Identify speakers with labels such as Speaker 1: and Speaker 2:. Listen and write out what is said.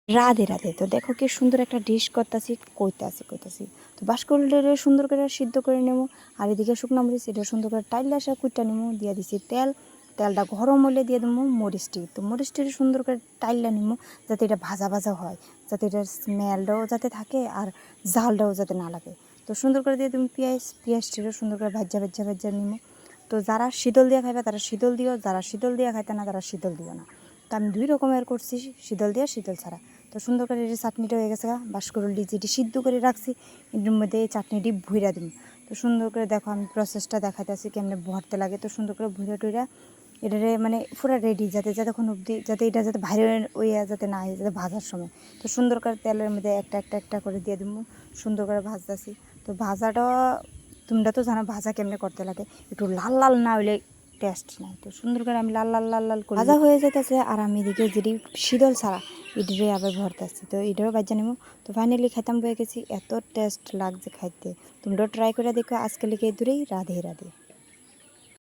Speaker 1: রাধে রাধে। তো দেখো কি সুন্দর একটা ডিশ করতেছি, কইতাছি তো বাঁশকলাইটা সুন্দর করে সিদ্ধ করে নেবো। আর এদিকে শুকনো মরিচ এটা সুন্দর করে টাইলা আসা কুইটা নেবো, দিয়ে দিছি তেলটা গরম হলে দিয়ে দেবো মরিচটি। তো মরিচটি সুন্দর করে টাইলা নেবো যাতে এটা ভাজা ভাজা হয়, যাতে এটার স্মেলটাও যাতে থাকে আর ঝালটাও যাতে না লাগে। তো সুন্দর করে দিয়ে দেবো পেঁয়াজটিরও সুন্দর করে ভাজা নেবো। তো যারা শীতল দিয়ে খাইবে তারা শীতল দিও, যারা শীতল দিয়ে খাইতে না তারা শীতল দিও না। তো আমি দুই রকমের করছি, শীতল দিয়ে শীতল ছাড়া। তো সুন্দর করে এই চাটনিটা হয়ে গেছে, বাঁশকলাইটি যেটি সিদ্ধ করে রাখছি এর মধ্যে এই চাটনিটি ভুইরা দিন। তো সুন্দর করে দেখো আমি প্রসেসটা দেখাইতেছি কেমনে ভরতে লাগে। তো সুন্দর করে ভুইরা টুইরা এটারে মানে পুরো রেডি, যাতে যতক্ষণ অবধি যাতে এটা যাতে বাইরে ওইয়া যাতে না হয়, যাতে ভাজার সময়। তো সুন্দর করে তেলের মধ্যে একটা করে দিয়ে দিব, সুন্দর করে ভাজতেছি। তো ভাজাটা তোমরা তো জানো ভাজা কেমনে করতে লাগে, একটু লাল লাল না হইলে টেস্ট নাই। তো সুন্দর করে আমি লাল করে ভাজা হয়ে যেতেছে, আর আমি এদিকে যেটি শীতল ছাড়া ইডরে আবার ভরতেছি। তো এটারও বাজা নেবো। তো ফাইনালি খাইতাম বয়ে গেছি, এত টেস্ট লাগছে খাইতে। তোমরাও ট্রাই করে দেখো। আজকে লিখে দূরেই রাধে রাধে।